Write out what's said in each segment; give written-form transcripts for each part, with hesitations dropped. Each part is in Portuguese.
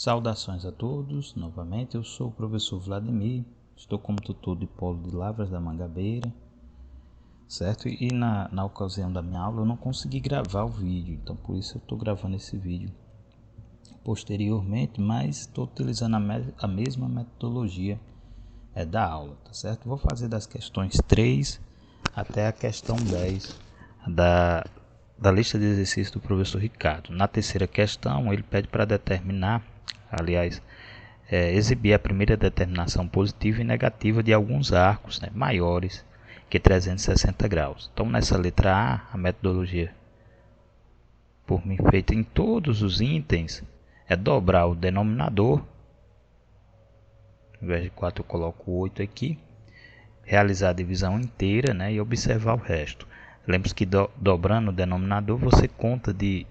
Saudações a todos, novamente eu sou o professor Vladimir, estou como tutor de Polo de Lavras da Mangabeira, certo? E na ocasião da minha aula eu não consegui gravar o vídeo, então por isso eu estou gravando esse vídeo posteriormente, mas estou utilizando a mesma metodologia da aula, tá certo? Vou fazer das questões 3 até a questão 10 da lista de exercícios do professor Ricardo. Na terceira questão ele pede para determinar, exibir a primeira determinação positiva e negativa de alguns arcos maiores que 360 graus. Então nessa letra A metodologia por mim feita em todos os itens é dobrar o denominador, ao invés de 4 eu coloco 8 aqui, realizar a divisão inteira e observar o resto. Lembre-se que dobrando o denominador você conta de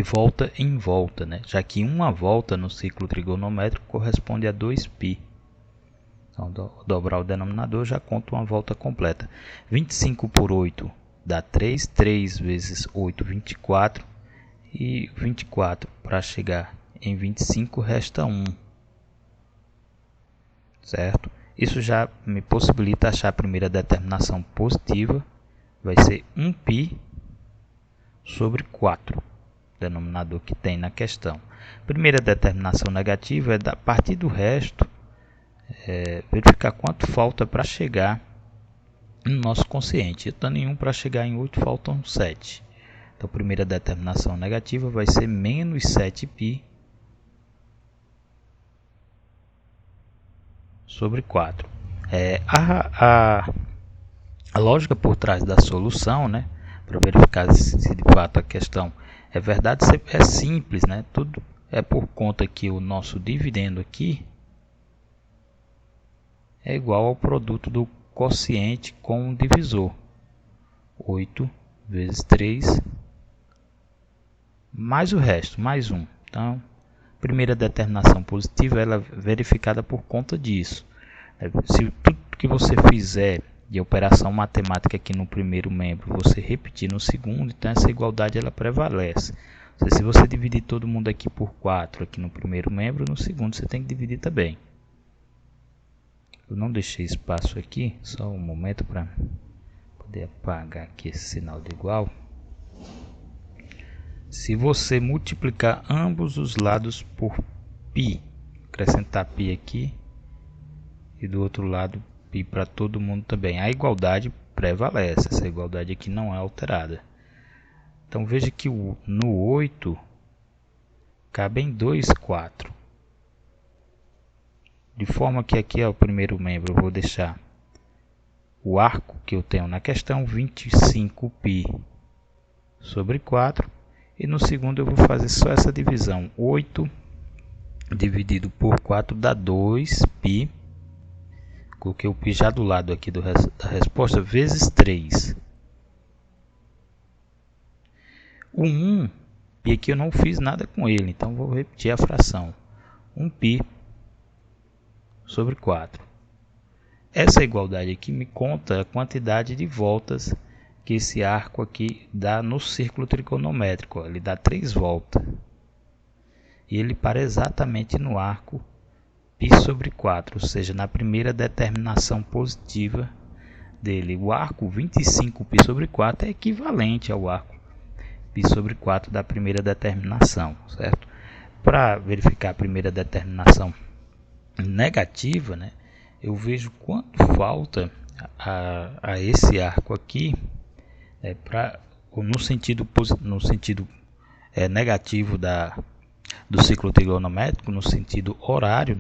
volta em volta, já que uma volta no ciclo trigonométrico corresponde a 2π. Então, dobrar o denominador já conta uma volta completa. 25 por 8 dá 3, 3 vezes 8, 24, e 24 para chegar em 25 resta 1, certo? Isso já me possibilita achar a primeira determinação positiva, vai ser 1π sobre 4. Denominador que tem na questão. Primeira determinação negativa é a partir do resto verificar quanto falta para chegar no nosso quociente. Estando em 1 para chegar em 8 faltam 7. Então primeira determinação negativa vai ser menos 7π sobre 4. A lógica por trás da solução, para verificar se de fato a questão é verdade, é simples, tudo é por conta que o nosso dividendo aqui é igual ao produto do quociente com o divisor. 8 vezes 3 mais o resto, mais 1. Então, primeira determinação positiva ela é verificada por conta disso. Se tudo que você fizer de operação matemática aqui no primeiro membro você repetir no segundo, então essa igualdade ela prevalece. Se você dividir todo mundo aqui por 4 aqui no primeiro membro, no segundo você tem que dividir também. Eu não deixei espaço aqui, só um momento para poder apagar aqui esse sinal de igual. Se você multiplicar ambos os lados por π, acrescentar π aqui e do outro lado π para todo mundo também, a igualdade prevalece, essa igualdade aqui não é alterada. Então veja que no 8 cabem 2 4. De forma que aqui o primeiro membro eu vou deixar o arco que eu tenho na questão 25π sobre 4. E no segundo eu vou fazer só essa divisão. 8 dividido por 4 dá 2π. Coloquei o π já do lado aqui da resposta, vezes 3. O 1, π aqui eu não fiz nada com ele, então vou repetir a fração. 1π sobre 4. Essa igualdade aqui me conta a quantidade de voltas que esse arco aqui dá no círculo trigonométrico. Ele dá 3 voltas. E ele para exatamente no arco π sobre 4, ou seja, na primeira determinação positiva dele. O arco 25π sobre 4 é equivalente ao arco π sobre 4 da primeira determinação, certo? Para verificar a primeira determinação negativa, eu vejo quanto falta a esse arco aqui no sentido negativo do ciclo trigonométrico, no sentido horário,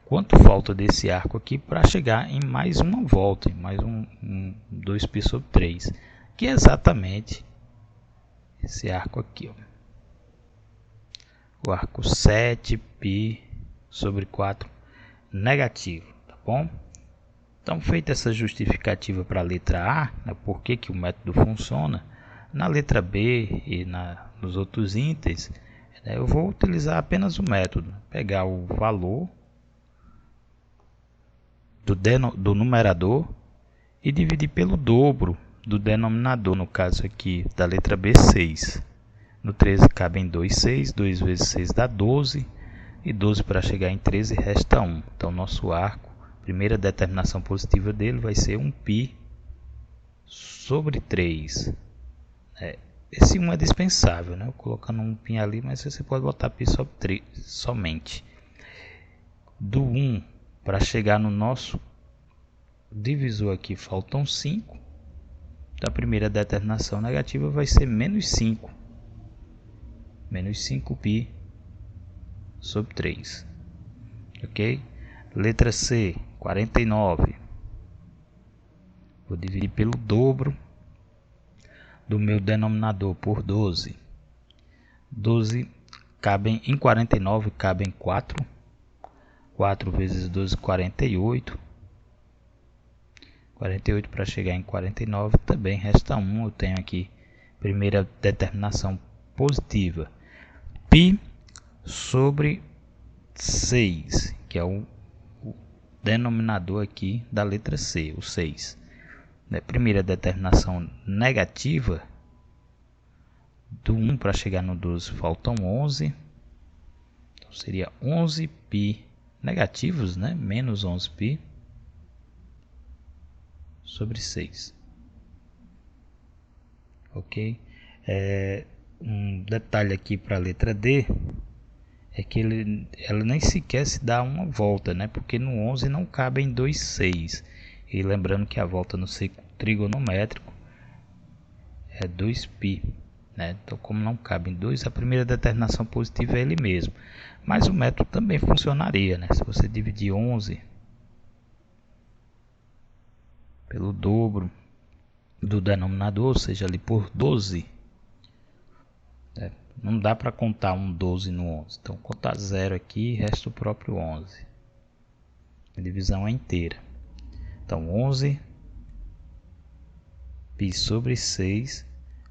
quanto falta desse arco aqui para chegar em mais uma volta, em mais 2π sobre 3, que é exatamente esse arco aqui, o arco 7π sobre 4 negativo, tá bom? Então, feita essa justificativa para a letra A, por que o método funciona, na letra B e nos outros itens, eu vou utilizar apenas o método, pegar o valor do numerador e dividir pelo dobro do denominador, no caso aqui da letra B, 6. No 13 cabem 2, 6. 2 vezes 6 dá 12. E 12 para chegar em 13 resta 1. Então, nosso arco, primeira determinação positiva dele vai ser 1π sobre 3. Esse 1 é dispensável, né? Eu colocando um π ali, mas você pode botar π sobre 3 somente. Do 1 para chegar no nosso divisor aqui faltam 5. Então, a primeira determinação negativa vai ser menos 5. Menos 5π sobre 3. Ok? Letra C, 49. Vou dividir pelo dobro do meu denominador por 12. 12 cabem em 49, cabem 4. 4 vezes 12, 48. 48 para chegar em 49 também resta 1. Eu tenho aqui primeira determinação positiva. Π sobre 6, que é o denominador aqui da letra C, o 6. Primeira determinação negativa, do 1 para chegar no 12 faltam 11. Então seria 11π negativos, né? Menos 11π sobre 6. Ok? Um detalhe aqui para a letra D é que ela nem sequer se dá uma volta, né? Porque no 11 não cabem 2 6. E lembrando que a volta no ciclo trigonométrico é 2π, né? Então, como não cabem 2, a primeira determinação positiva é ele mesmo. Mas o método também funcionaria, né? Se você dividir 11 pelo dobro do denominador, ou seja, ali por 12, né? Não dá para contar um 12 no 11. Então, contar 0 aqui, resta o próprio 11. A divisão é inteira. Então, 11 π sobre 6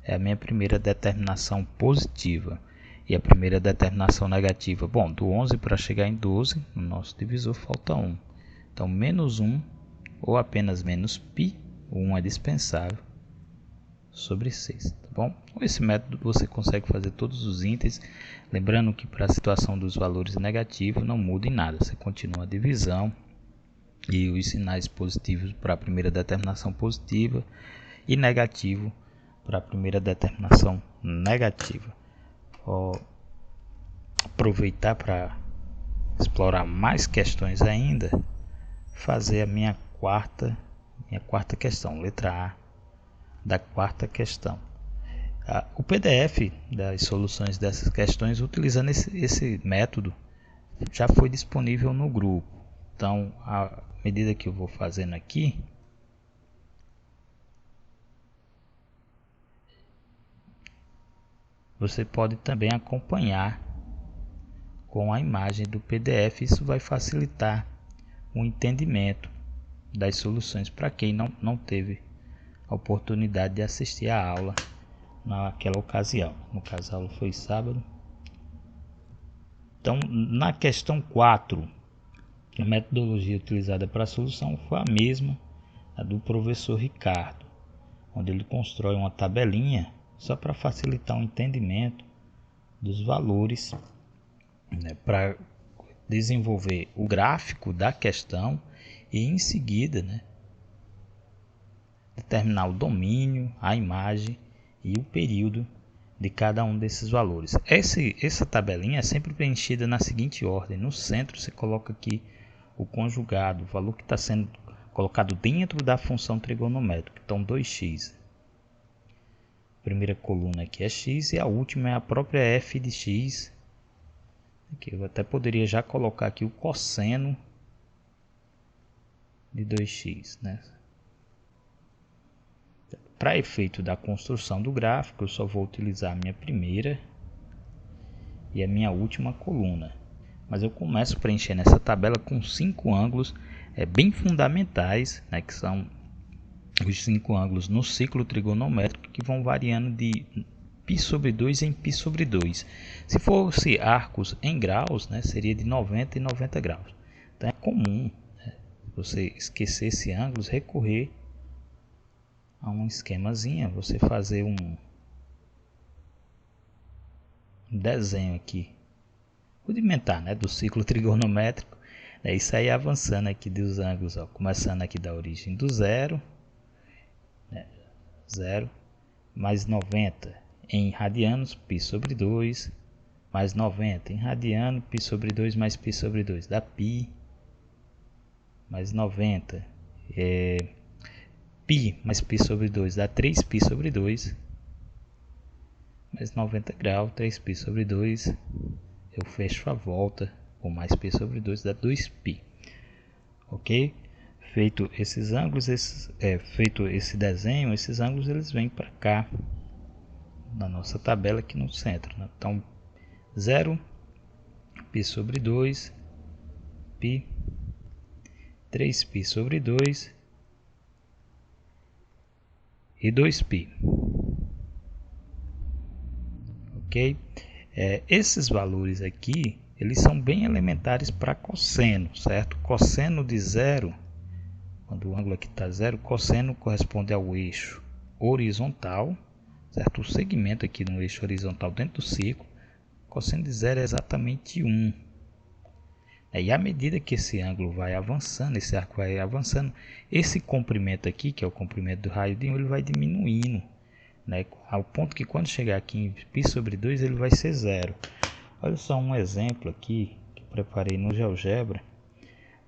é a minha primeira determinação positiva. E a primeira determinação negativa, bom, do 11 para chegar em 12, no nosso divisor falta 1. Então, menos 1 ou apenas menos π, o 1 é dispensável, sobre 6. Tá bom? Com esse método você consegue fazer todos os íntegros. Lembrando que para a situação dos valores negativos não muda em nada. Você continua a divisão e os sinais positivos para a primeira determinação positiva e negativo para a primeira determinação negativa. Vou aproveitar para explorar mais questões ainda, fazer a minha quarta questão, letra A da quarta questão. O PDF das soluções dessas questões utilizando esse método já foi disponível no grupo. Então, à medida que eu vou fazendo aqui, você pode também acompanhar com a imagem do PDF. Isso vai facilitar o entendimento das soluções para quem não teve a oportunidade de assistir a aula naquela ocasião. No caso, a aula foi sábado. Então, na questão 4, a metodologia utilizada para a solução foi a mesma a do professor Ricardo, onde ele constrói uma tabelinha só para facilitar o entendimento dos valores, né, para desenvolver o gráfico da questão e em seguida, né, determinar o domínio, a imagem e o período de cada um desses valores. Essa tabelinha é sempre preenchida na seguinte ordem: no centro você coloca aqui o conjugado, o valor que está sendo colocado dentro da função trigonométrica, então 2x. A primeira coluna aqui é x e a última é a própria f de x. Aqui eu até poderia já colocar aqui o cosseno de 2x, né? Para efeito da construção do gráfico, eu só vou utilizar a minha primeira e a minha última coluna. Mas eu começo preenchendo essa tabela com 5 ângulos bem fundamentais, né, que são os 5 ângulos no ciclo trigonométrico, que vão variando de π sobre 2 em π sobre 2. Se fosse arcos em graus, né, seria de 90 e 90 graus. Então é comum, né, você esquecer esse ângulos, recorrer a um esquemazinho, você fazer desenho aqui rudimentar, né, do ciclo trigonométrico. É isso aí, avançando aqui dos ângulos, ó, começando aqui da origem do zero, né, 0 mais 90 em radianos, π sobre 2, mais 90 em radiano, π sobre 2 mais π sobre 2 dá π, mais 90 π mais π sobre 2 dá 3π sobre 2, mais 90 graus, 3π sobre 2, eu fecho a volta, com mais π sobre 2 dá 2π. Ok? Feito esses ângulos, feito esse desenho, esses ângulos eles vêm para cá, na nossa tabela aqui no centro, né? Então 0, π sobre 2, π, 3π sobre 2 e 2π. Ok? Esses valores aqui, eles são bem elementares para cosseno, certo? Cosseno de 0, quando o ângulo aqui está 0, cosseno corresponde ao eixo horizontal, certo? O segmento aqui no eixo horizontal dentro do ciclo, cosseno de 0 é exatamente 1. E à medida que esse ângulo vai avançando, esse arco vai avançando, esse comprimento aqui, que é o comprimento do raio de 1, ele vai diminuindo, né? Ao ponto que quando chegar aqui em π sobre 2, ele vai ser 0. Olha só um exemplo aqui que preparei no GeoGebra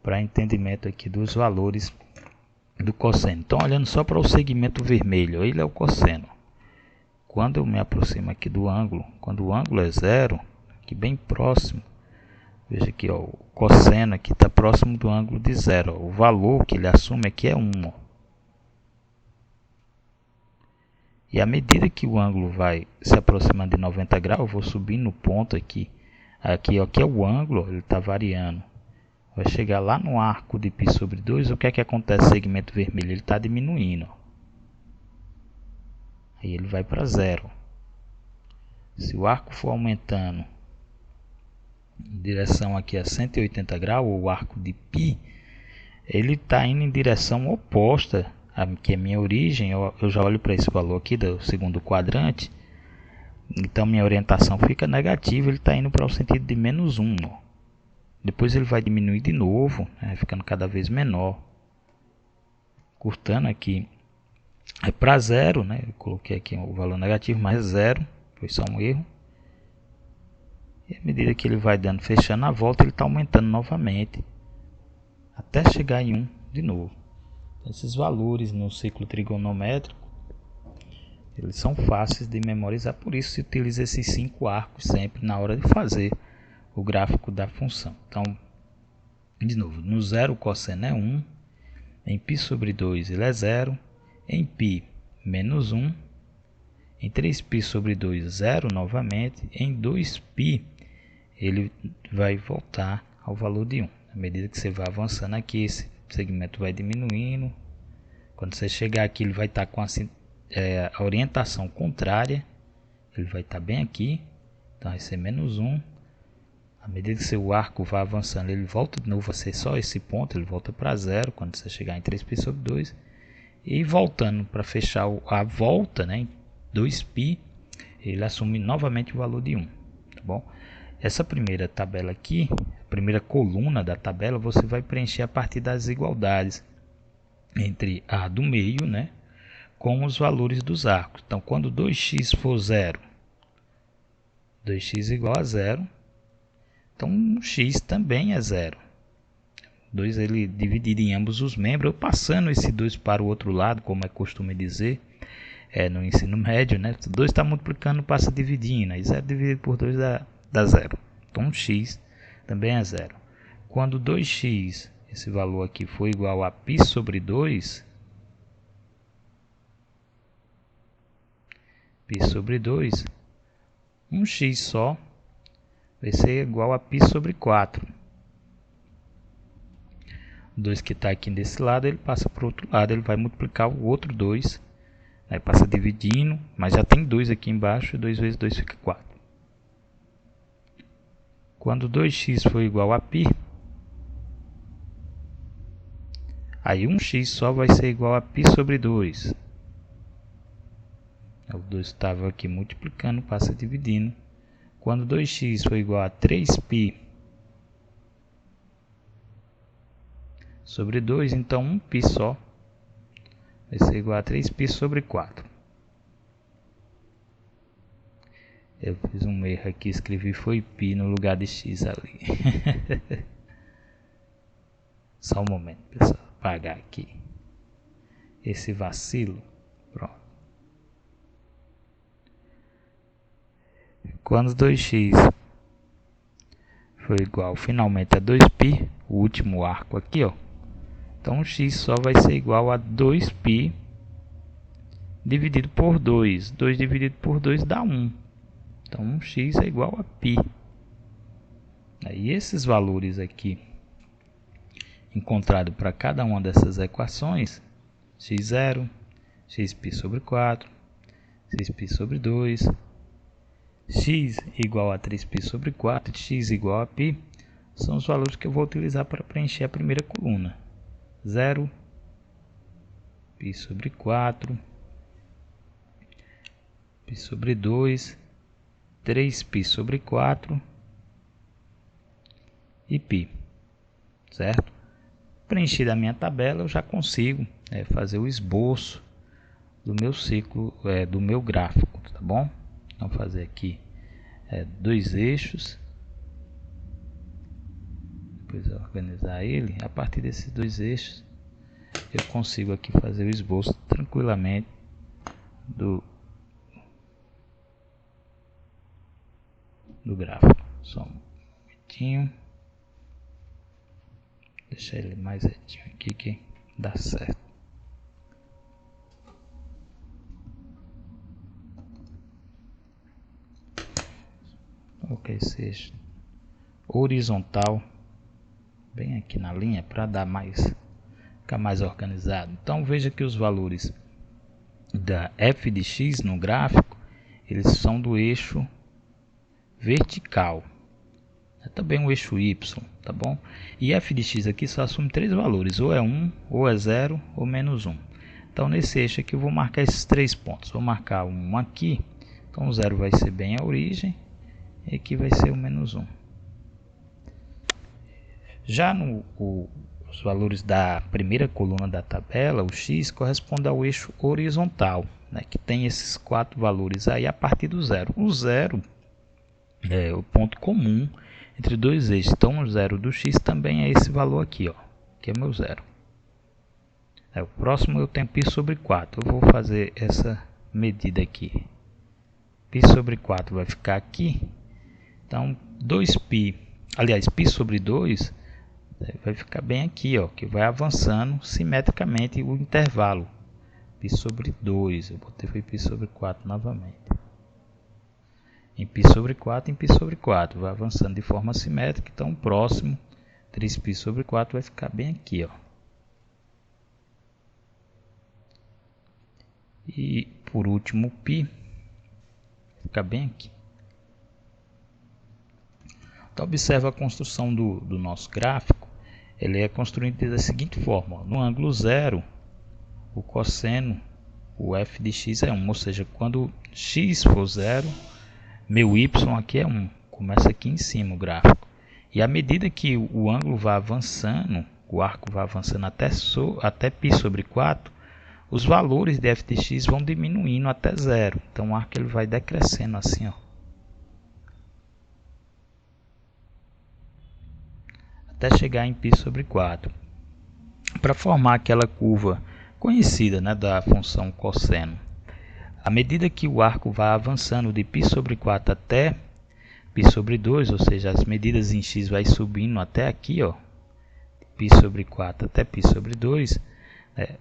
para entendimento aqui dos valores do cosseno. Então, olhando só para o segmento vermelho, ele é o cosseno. Quando eu me aproximo aqui do ângulo, quando o ângulo é 0, aqui bem próximo, veja aqui, ó, o cosseno aqui está próximo do ângulo de 0. Ó, o valor que ele assume aqui é 1. Ó. E à medida que o ângulo vai se aproximando de 90 graus, eu vou subindo no ponto aqui. Aqui é o ângulo, ele está variando. Vai chegar lá no arco de π sobre 2, o que é que acontece no segmento vermelho? Ele está diminuindo. Aí ele vai para 0. Se o arco for aumentando em direção aqui a 180 graus, ou o arco de π, ele está indo em direção oposta, que é a minha origem. Eu já olho para esse valor aqui do segundo quadrante, então minha orientação fica negativa, ele está indo para o sentido de menos 1. Ó. Depois ele vai diminuir de novo, né, ficando cada vez menor, cortando aqui para 0, né? Eu coloquei aqui o valor negativo, mais 0, foi só um erro. E à medida que ele vai dando, fechando a volta, ele está aumentando novamente, até chegar em 1 de novo. Esses valores no ciclo trigonométrico, eles são fáceis de memorizar, por isso se utiliza esses 5 arcos sempre na hora de fazer o gráfico da função. Então, de novo, no 0 o cosseno é 1, em π sobre 2 ele é 0, em π menos 1, em 3π sobre 2 0 novamente, em 2π ele vai voltar ao valor de 1. À medida que você vai avançando aqui, esse segmento vai diminuindo. Quando você chegar aqui, ele vai estar com a orientação contrária, ele vai estar bem aqui, então vai ser menos 1. À medida que seu arco vai avançando, ele volta de novo a ser só esse ponto, ele volta para 0 quando você chegar em 3π sobre 2. E voltando para fechar a volta, né, em 2π, ele assume novamente o valor de 1. Tá bom? Essa primeira tabela aqui, a primeira coluna da tabela, você vai preencher a partir das igualdades entre a do meio, né, com os valores dos arcos. Então, quando 2x for 0, 2x igual a 0, então x também é 0. 2 ele dividido em ambos os membros, eu passando esse 2 para o outro lado, como é costume dizer no ensino médio, né? 2 está multiplicando, passa dividindo, aí 0 dividido por 2 dá 0. Então x também é 0. Quando 2x, esse valor aqui, for igual a π sobre 2, π sobre 2, 1x só vai ser igual a π sobre 4. 2 que está aqui desse lado, ele passa para o outro lado, ele vai multiplicar o outro 2, aí passa dividindo, mas já tem 2 aqui embaixo, e 2 vezes 2 fica 4. Quando 2x for igual a π, aí 1x só vai ser igual a π sobre 2. O 2 estava aqui multiplicando, passa dividindo. Quando 2x for igual a 3π sobre 2, então 1π só vai ser igual a 3π sobre 4. Eu fiz um erro aqui, escrevi foi π no lugar de x ali. Só um momento, pessoal, apagar aqui esse vacilo. Pronto. Quando 2x for igual finalmente a 2π, o último arco aqui, ó, então x só vai ser igual a 2π dividido por 2. 2 dividido por 2 dá 1. Então x é igual a π. Aí esses valores aqui encontrado para cada uma dessas equações, x0, xπ sobre 4, xπ sobre 2, x igual a 3π sobre 4, x igual a π, são os valores que eu vou utilizar para preencher a primeira coluna. 0, π sobre 4, π sobre 2, 3π sobre 4 e π, certo? Preenchida a minha tabela, eu já consigo fazer o esboço do meu ciclo, do meu gráfico, tá bom? Vamos fazer aqui dois eixos, depois organizar ele. A partir desses dois eixos eu consigo aqui fazer o esboço tranquilamente do gráfico. Só um momentinho, deixar ele mais retinho aqui que dá certo. Ok, seja horizontal bem aqui na linha para dar ficar mais organizado. Então veja que os valores da f de x no gráfico, eles são do eixo vertical, também o eixo y, tá bom? E f de x aqui só assume três valores, ou é 1, ou é 0, ou menos 1. Então nesse eixo aqui eu vou marcar esses três pontos. Vou marcar um aqui, então o 0 vai ser bem a origem, e aqui vai ser o menos 1. Já os valores da primeira coluna da tabela, o x corresponde ao eixo horizontal, né, que tem esses quatro valores aí a partir do 0. O 0 é o ponto comum entre dois eixos, então o 0 do x também é esse valor aqui, ó, que é meu 0. O próximo eu tenho π sobre 4, eu vou fazer essa medida aqui. π sobre 4 vai ficar aqui, então 2π, aliás, π sobre 2 vai ficar bem aqui, ó, que vai avançando simetricamente o intervalo. π sobre 2, eu botei foi π sobre 4 novamente. Em π sobre 4, em π sobre 4, vai avançando de forma simétrica, então o próximo 3π sobre 4 vai ficar bem aqui, ó. E por último π fica bem aqui. Então observa a construção do nosso gráfico. Ele é construído da seguinte forma: no ângulo 0, o cosseno, o f de x é 1, ou seja, quando x for 0, meu y aqui é 1. Começa aqui em cima o gráfico. E à medida que o ângulo vai avançando, o arco vai avançando até π sobre 4, os valores de f de x vão diminuindo até 0. Então o arco ele vai decrescendo assim, ó, até chegar em π sobre 4. Para formar aquela curva conhecida, né, da função cosseno, à medida que o arco vai avançando de π sobre 4 até π sobre 2, ou seja, as medidas em x vai subindo até aqui, ó, π sobre 4 até π sobre 2,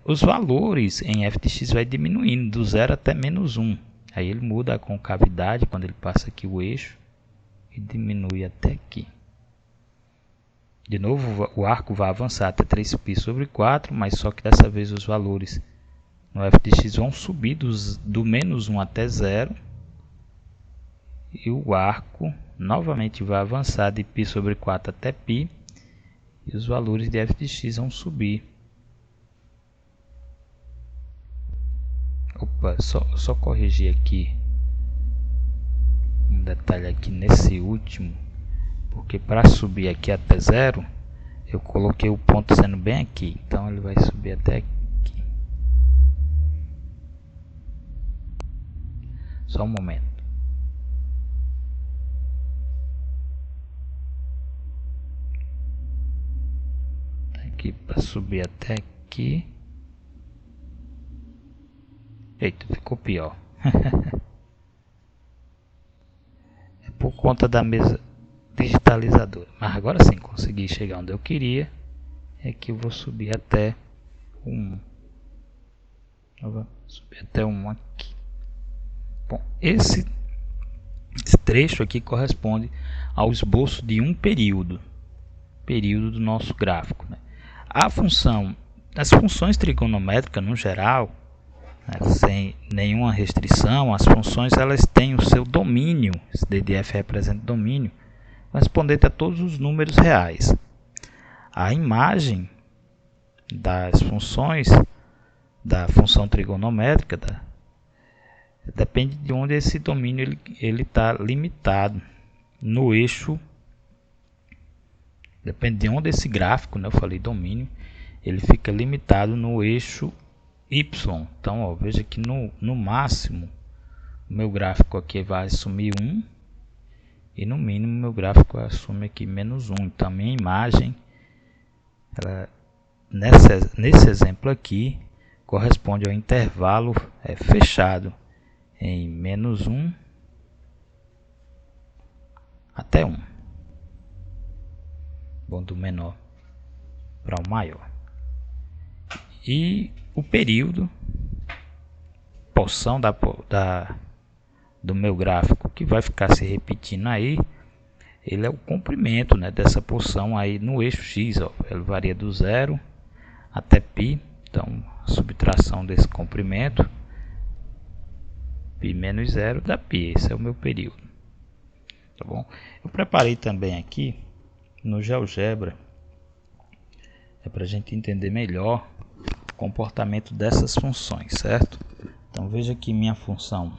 os valores em f de x vai diminuindo do 0 até menos 1. Aí ele muda a concavidade quando ele passa aqui o eixo e diminui até aqui. De novo, o arco vai avançar até 3π sobre 4, mas só que dessa vez os valores no f de x vão subir do menos 1 até 0. E o arco novamente vai avançar de π sobre 4 até π. E os valores de f de x vão subir. Opa, só corrigir aqui um um detalhe aqui nesse último, porque para subir aqui até 0, eu coloquei o ponto sendo bem aqui, então ele vai subir até aqui. Só um momento. Aqui para subir até aqui. Eita, ficou pior. É por conta da mesa digitalizadora. Mas agora sim, consegui chegar onde eu queria. É que eu vou subir até 1. Eu vou subir até 1 aqui. Bom, esse trecho aqui corresponde ao esboço de um período do nosso gráfico, né? As funções trigonométricas no geral, né, sem nenhuma restrição, as funções elas têm o seu domínio. Esse DDF representa domínio correspondente a todos os números reais. A imagem das funções da função trigonométrica depende de onde esse domínio ele está limitado no eixo. Depende de onde esse gráfico, né, eu falei domínio, ele fica limitado no eixo Y. Então, ó, veja que no máximo o meu gráfico aqui vai assumir 1 e no mínimo meu gráfico assume aqui menos 1. Então, a minha imagem, ela, nesse exemplo aqui, corresponde ao intervalo fechado em menos 1 até 1. Bom, do menor para o maior. E o período, porção do meu gráfico que vai ficar se repetindo aí, ele é o comprimento, né, dessa porção aí no eixo X. Ó, ele varia do 0 até π. Então, a subtração desse comprimento, π menos 0 dá π. Esse é o meu período. Tá bom? Eu preparei também aqui no GeoGebra, para a gente entender melhor o comportamento dessas funções, certo? Então veja que minha função,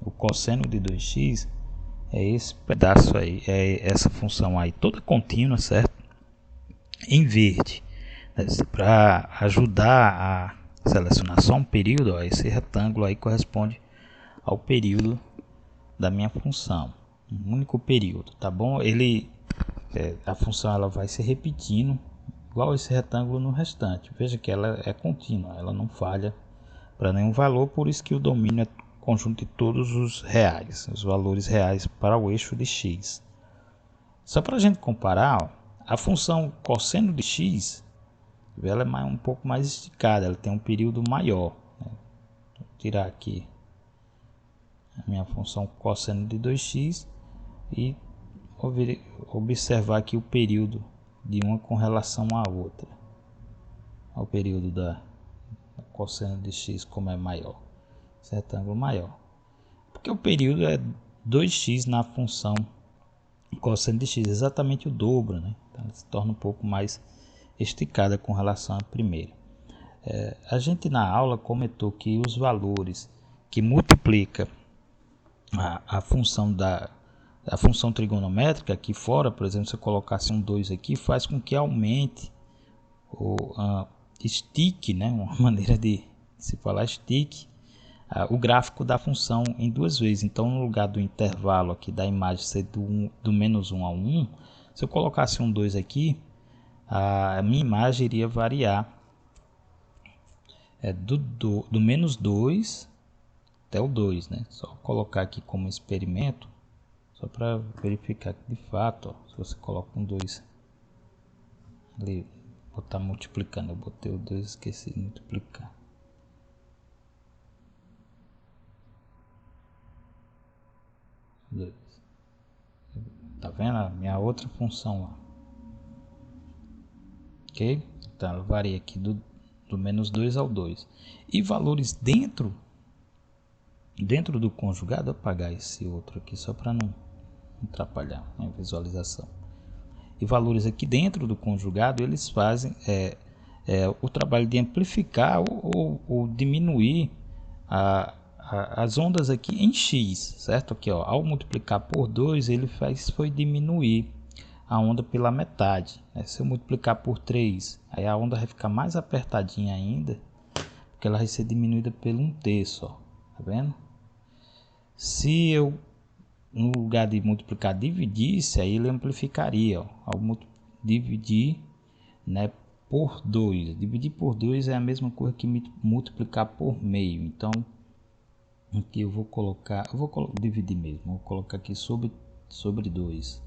o cosseno de 2x, é esse pedaço aí, é essa função aí toda contínua, certo? Em verde, para ajudar a selecionar só um período, ó, esse retângulo aí corresponde ao período da minha função, um único período, tá bom? A função ela vai se repetindo igual esse retângulo no restante. Veja que ela é contínua, ela não falha para nenhum valor, por isso que o domínio é conjunto de todos os reais, os valores reais para o eixo de x. Só para a gente comparar, ó, a função cosseno de x, ela é um pouco mais esticada, ela tem um período maior, né? Vou tirar aqui a minha função cosseno de 2x e observar aqui o período de uma com relação à outra, ao período da cosseno de x, como é maior, esse retângulo maior, porque o período é 2x na função cosseno de x, exatamente o dobro, né? Então ela se torna um pouco mais esticada com relação à primeira. A gente na aula comentou que os valores que multiplica a função a função trigonométrica aqui fora, por exemplo, se eu colocasse um 2 aqui, faz com que aumente ou estique, né, uma maneira de se falar, estique o gráfico da função em duas vezes. Então, no lugar do intervalo aqui da imagem ser do menos 1 a 1, se eu colocasse um 2 aqui, a minha imagem iria variar do menos 2 até o 2, né? Só colocar aqui como experimento, só para verificar que de fato, ó, se você coloca um 2 ali, vou estar multiplicando, eu botei o 2 e esqueci de multiplicar. Tá vendo a minha outra função lá? Ok? Então ela varia aqui do menos 2 ao 2. E valores dentro do conjugado, eu vou apagar esse outro aqui só para não atrapalhar a visualização. E valores aqui dentro do conjugado, eles fazem o trabalho de amplificar ou diminuir a as ondas aqui em x, certo? Aqui, ó, ao multiplicar por 2, ele foi diminuir a onda pela metade, né? Se eu multiplicar por 3, aí a onda vai ficar mais apertadinha ainda, porque ela vai ser diminuída pelo 1/3, ó, tá vendo? Se eu, no lugar de multiplicar, dividisse, aí ele amplificaria, ó, ao dividir, né, por 2. Dividir por 2 é a mesma coisa que multiplicar por meio. Então, aqui eu vou colocar, dividir mesmo, vou colocar aqui sobre 2.